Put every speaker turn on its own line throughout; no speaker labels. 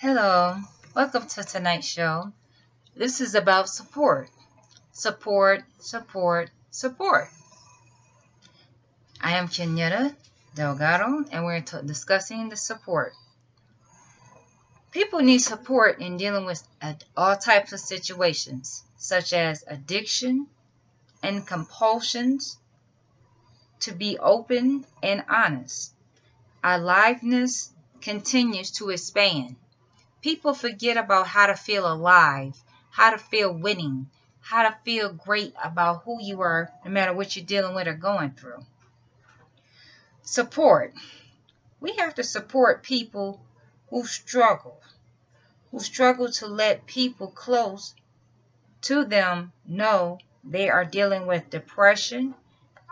Hello, welcome to tonight's show. This is about support. Support, support, support. I am Kenyatta Delgado, and we're discussing the support. People need support in dealing with all types of situations, such as addiction and compulsions, to be open and honest. Our liveness continues to expand. People forget about how to feel alive, how to feel winning, how to feel great about who you are, no matter what you're dealing with or going through. Support. We have to support people who struggle to let people close to them know they are dealing with depression,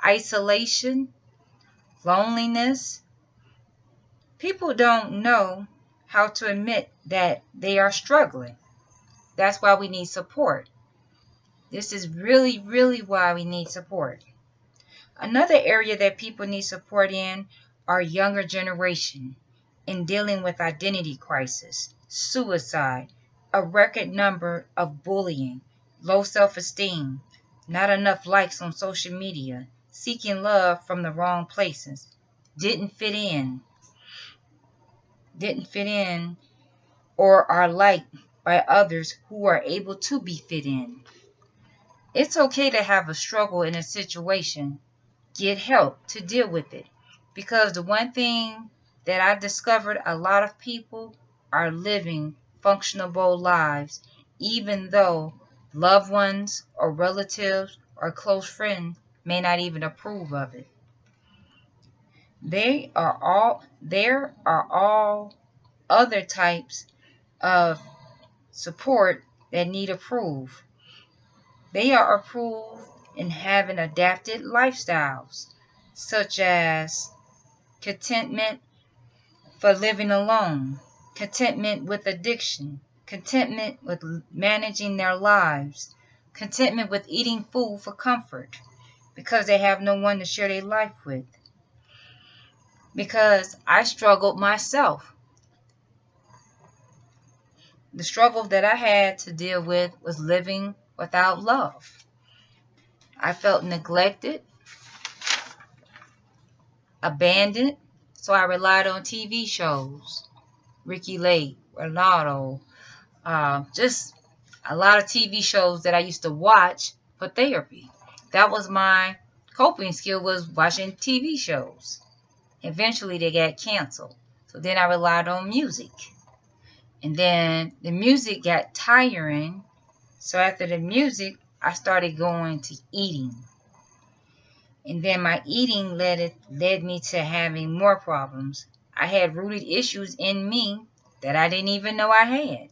isolation, loneliness. People don't know how to admit that they are struggling. That's why we need support. This is really, really why we need support. Another area that people need support in are younger generation in dealing with identity crisis, suicide, a record number of bullying, low self-esteem, not enough likes on social media, seeking love from the wrong places, didn't fit in, or are liked by others who are able to be fit in. It's okay to have a struggle in a situation. Get help to deal with it. Because the one thing that I've discovered, a lot of people are living functionable lives, even though loved ones or relatives or close friends may not even approve of it. There are all other types of support that need approved. They are approved in having adapted lifestyles, such as contentment for living alone, contentment with addiction, contentment with managing their lives, contentment with eating food for comfort because they have no one to share their life with. Because I struggled myself. The struggle that I had to deal with was living without love. I felt neglected, abandoned, so I relied on TV shows, Ricky Lake, Ronaldo, just a lot of TV shows that I used to watch for therapy. That was my coping skill, was watching TV shows. Eventually they got canceled, so then I relied on music. And then the music got tiring, so after the music, I started going to eating. And then my eating led me to having more problems. I had rooted issues in me that I didn't even know I had.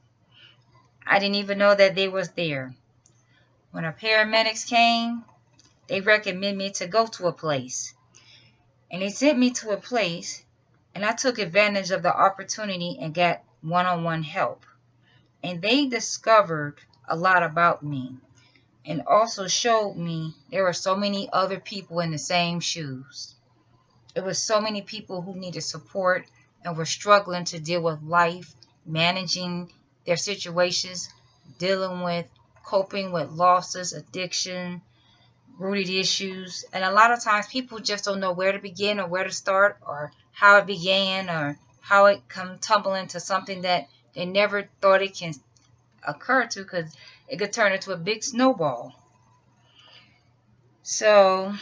I didn't even know that they was there. When our paramedics came, they recommended me to go to a place. And they sent me to a place, and I took advantage of the opportunity and got one-on-one help. And they discovered a lot about me and also showed me there were so many other people in the same shoes. It was so many people who needed support and were struggling to deal with life, managing their situations, dealing with coping with losses, addiction, rooted issues. And a lot of times people just don't know where to begin or where to start or how it began or how it come tumbling to something that they never thought it can occur to, because it could turn into a big snowball. So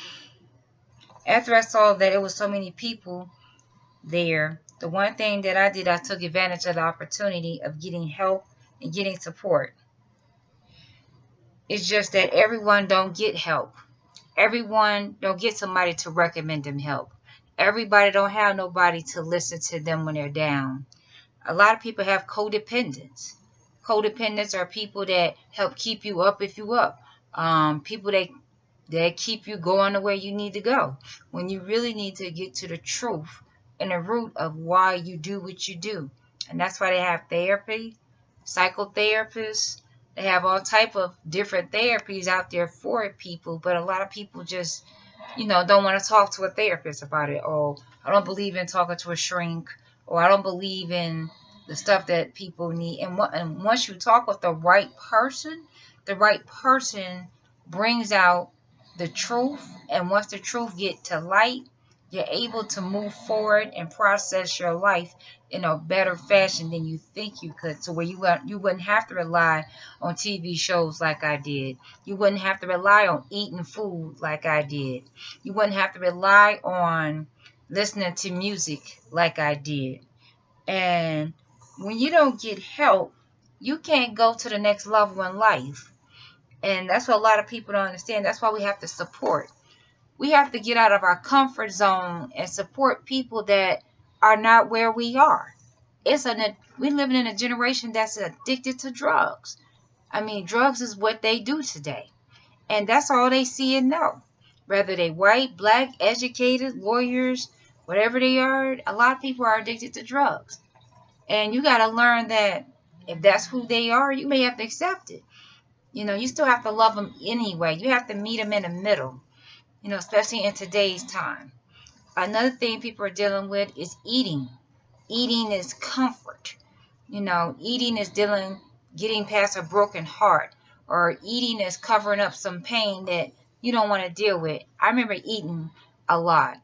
after I saw that it was so many people there, the one thing that I did, I took advantage of the opportunity of getting help and getting support. It's just that everyone don't get help. Everyone don't get somebody to recommend them help. Everybody don't have nobody to listen to them when they're down. A lot of people have codependents. Codependents are people that help keep you up if you up. People that keep you going the way you need to go, when you really need to get to the truth and the root of why you do what you do. And that's why they have therapy, psychotherapists. They have all type of different therapies out there for people, but a lot of people just, don't want to talk to a therapist about it. Oh, I don't believe in talking to a shrink, or I don't believe in the stuff that people need. And once you talk with the right person brings out the truth. And once the truth get to light, you're able to move forward and process your life in a better fashion than you think you could. So where you wouldn't have to rely on TV shows like I did. You wouldn't have to rely on eating food like I did. You wouldn't have to rely on listening to music like I did. And when you don't get help, you can't go to the next level in life. And that's what a lot of people don't understand. That's why we have to support. We have to get out of our comfort zone and support people that are not where we are. We're living in a generation that's addicted to drugs. I mean, drugs is what they do today. And that's all they see and know. Whether they white, black, educated, lawyers, whatever they are, a lot of people are addicted to drugs. And you got to learn that if that's who they are, you may have to accept it. You still have to love them anyway. You have to meet them in the middle, especially in today's time. Another thing people are dealing with is eating. Eating is comfort. Eating is getting past a broken heart, or eating is covering up some pain that you don't want to deal with. I remember eating a lot,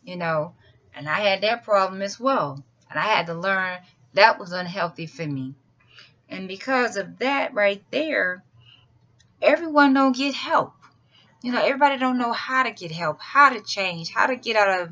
and I had that problem as well. And I had to learn that was unhealthy for me. And because of that right there, everyone don't get help. Everybody don't know how to get help, how to change, how to get out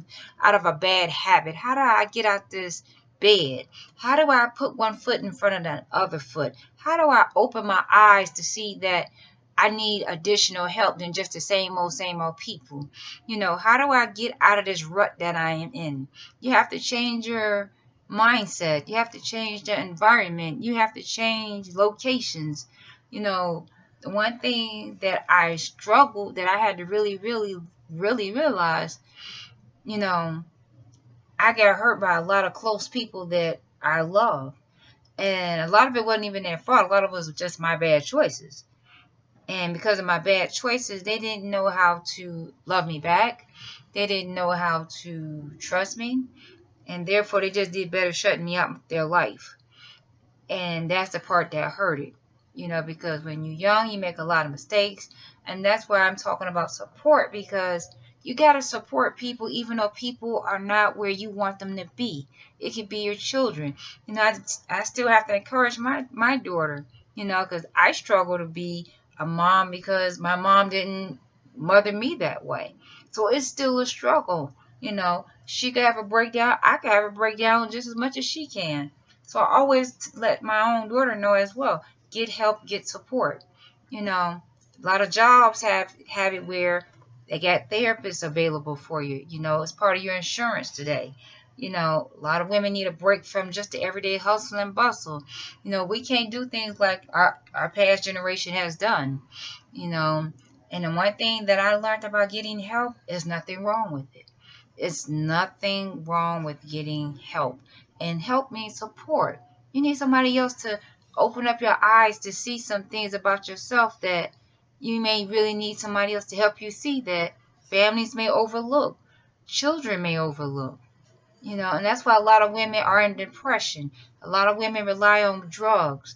of a bad habit. How do I get out this bed? How do I put one foot in front of the other foot? How do I open my eyes to see that I need additional help than just the same old people? How do I get out of this rut that I am in? You have to change your mindset. You have to change the environment. You have to change locations. The one thing that I struggled, that I had to really, really, really realize, I got hurt by a lot of close people that I love. And a lot of it wasn't even their fault. A lot of it was just my bad choices. And because of my bad choices, they didn't know how to love me back. They didn't know how to trust me. And therefore, they just did better shutting me out of their life. And that's the part that hurted. Because when you're young, you make a lot of mistakes. And that's why I'm talking about support, because you got to support people even though people are not where you want them to be. It could be your children. I still have to encourage my daughter, because I struggle to be a mom because my mom didn't mother me that way. So it's still a struggle. She could have a breakdown. I could have a breakdown just as much as she can. So I always let my own daughter know as well. Get help, get support. A lot of jobs have it where they got therapists available for you. It's part of your insurance today. A lot of women need a break from just the everyday hustle and bustle. We can't do things like our past generation has done. And the one thing that I learned about getting help is nothing wrong with it. It's nothing wrong with getting help. And help means support. You need somebody else to open up your eyes to see some things about yourself that you may really need somebody else to help you see, that families may overlook, children may overlook. And that's why a lot of women are in depression. A lot of women rely on drugs.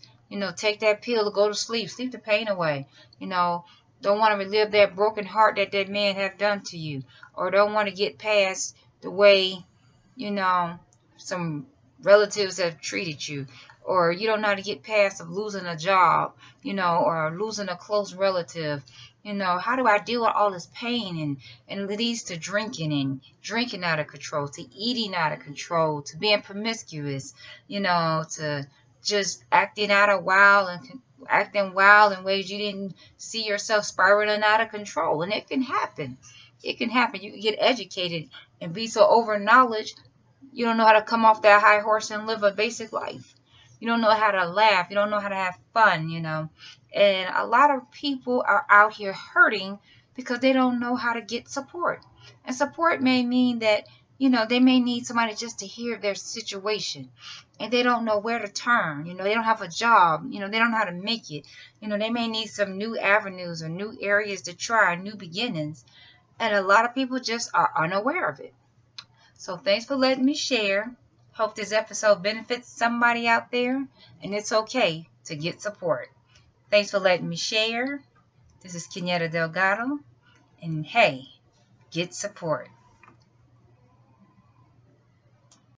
Take that pill to go to sleep the pain away. Don't want to relive that broken heart that man have done to you, or don't want to get past the way, some relatives have treated you, or you don't know how to get past of losing a job, or losing a close relative. How do I deal with all this pain? And it leads to drinking out of control, to eating out of control, to being promiscuous, to just acting wild in ways you didn't see yourself spiraling out of control. And it can happen. It can happen. You can get educated and be so over knowledge, you don't know how to come off that high horse and live a basic life. You don't know how to laugh. You don't know how to have fun, And a lot of people are out here hurting because they don't know how to get support. And support may mean that, they may need somebody just to hear their situation. And they don't know where to turn. They don't have a job. They don't know how to make it. They may need some new avenues or new areas to try, new beginnings. And a lot of people just are unaware of it. So thanks for letting me share. Hope this episode benefits somebody out there, and it's okay to get support. Thanks for letting me share. This is Kenyatta Delgado, and hey, get support.